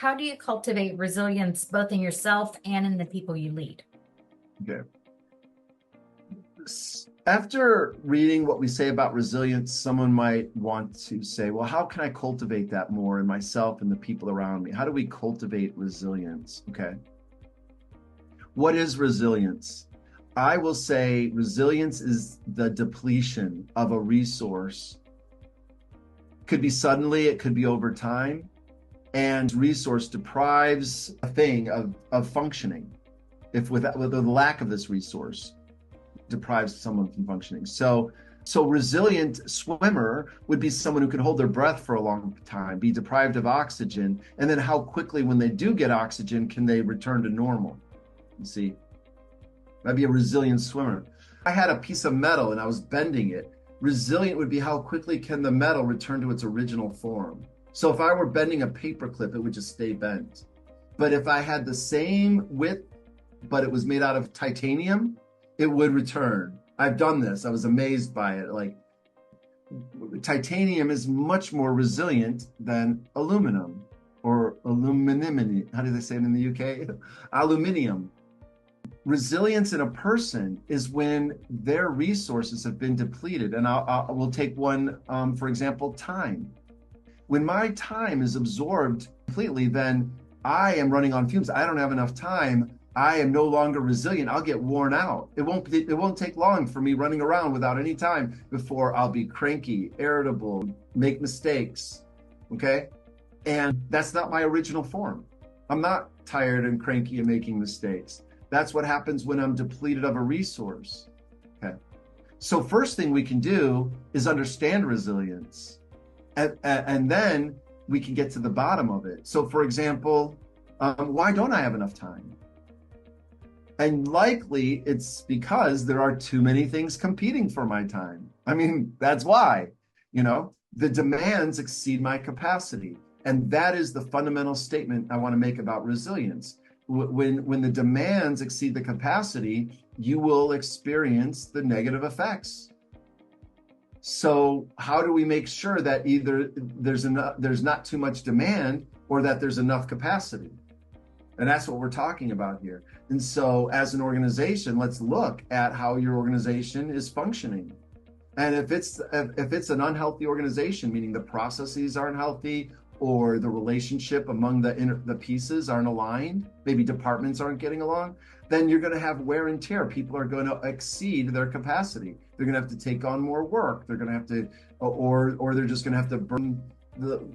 how do you cultivate resilience both in yourself and in the people you lead? Okay. After reading what we say about resilience, someone might want to say, well, how can I cultivate that more in myself and the people around me? How do we cultivate resilience? Okay. What is resilience? I will say resilience is the depletion of a resource. Could be suddenly, it could be over time, and resource deprives a thing of functioning. If with the lack of this resource deprives someone from functioning. So resilient swimmer would be someone who can hold their breath for a long time, be deprived of oxygen, and then how quickly when they do get oxygen can they return to normal. You see, that'd be a resilient swimmer. I had a piece of metal and I was bending it. Resilient would be how quickly can the metal return to its original form. So if I were bending a paper clip, it would just stay bent. But if I had the same width, but it was made out of titanium, it would return. I've done this. I was amazed by it. Like, titanium is much more resilient than aluminum or aluminum. How do they say it in the UK? Aluminium. Resilience in a person is when their resources have been depleted. And we'll take one, for example, time. When my time is absorbed completely, then I am running on fumes. I don't have enough time. I am no longer resilient. I'll get worn out. It won't take long for me running around without any time before I'll be cranky, irritable, make mistakes. Okay? And that's not my original form. I'm not tired and cranky and making mistakes. That's what happens when I'm depleted of a resource. Okay. So first thing we can do is understand resilience. And then we can get to the bottom of it. So for example, why don't I have enough time? And likely it's because there are too many things competing for my time. I mean, that's why, the demands exceed my capacity. And that is the fundamental statement I want to make about resilience. When the demands exceed the capacity, you will experience the negative effects. So how do we make sure that either there's not too much demand or that there's enough capacity? And that's what we're talking about here. And so as an organization, let's look at how your organization is functioning. And if it's an unhealthy organization, meaning the processes aren't healthy or the relationship among the pieces aren't aligned, maybe departments aren't getting along, then you're going to have wear and tear. People are going to exceed their capacity. They're going to have to take on more work. They're going to have to, or they're just going to have to burn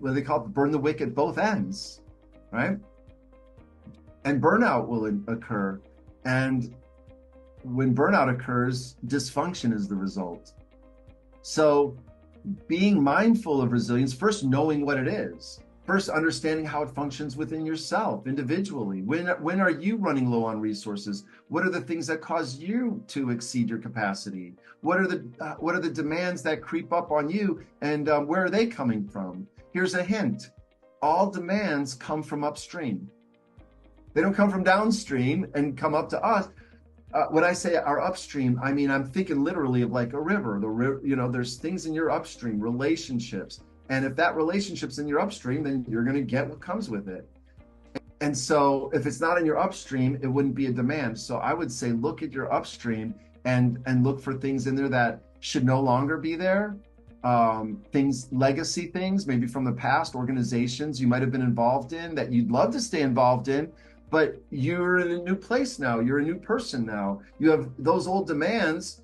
what they call burn the wick at both ends, right? And burnout will occur. And when burnout occurs, dysfunction is the result. So being mindful of resilience, first knowing what it is, first understanding how it functions within yourself individually. When are you running low on resources? What are the things that cause you to exceed your capacity? What are the demands that creep up on you, and where are they coming from? Here's a hint. All demands come from upstream. They don't come from downstream and come up to us. When I say our upstream, I mean, I'm thinking literally of like a river. There's things in your upstream, relationships. And if that relationship's in your upstream, then you're going to get what comes with it. And so if it's not in your upstream, it wouldn't be a demand. So I would say, look at your upstream and look for things in there that should no longer be there. Legacy things, maybe from the past, organizations you might have been involved in that you'd love to stay involved in, but you're in a new place now. You're a new person now. You have those old demands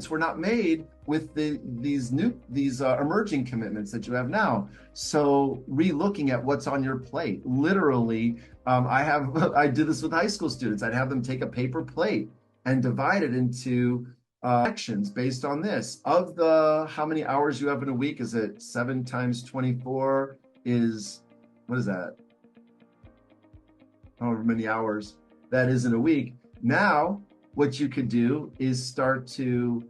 were not made with these emerging commitments that you have now. So re-looking at what's on your plate. Literally, I did this with high school students. I'd have them take a paper plate and divide it into sections based on this. Of the how many hours you have in a week, is it 7 times 24 is, what is that? However many hours that is in a week. Now, what you could do is start to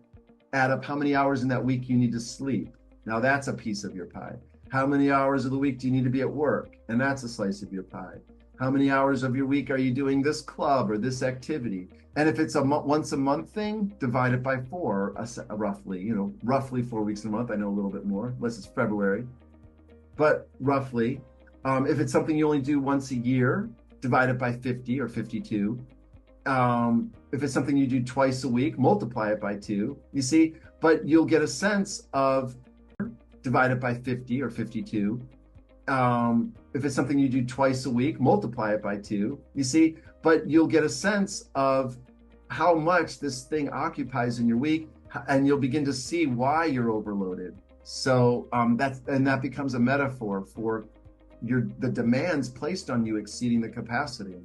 add up how many hours in that week you need to sleep. Now that's a piece of your pie. How many hours of the week do you need to be at work? And that's a slice of your pie. How many hours of your week are you doing this club or this activity? And if it's a once a month thing, divide it by 4, roughly, roughly 4 weeks a month. I know a little bit more, unless it's February, but roughly. If it's something you only do once a year, divide it by 50 or 52. If it's something you do twice a week, multiply it by 2. You see, but you'll get a sense of divide it by 50 or 52. If it's something you do twice a week, multiply it by 2. You see, but you'll get a sense of how much this thing occupies in your week, and you'll begin to see why you're overloaded. So that becomes a metaphor for the demands placed on you exceeding the capacity.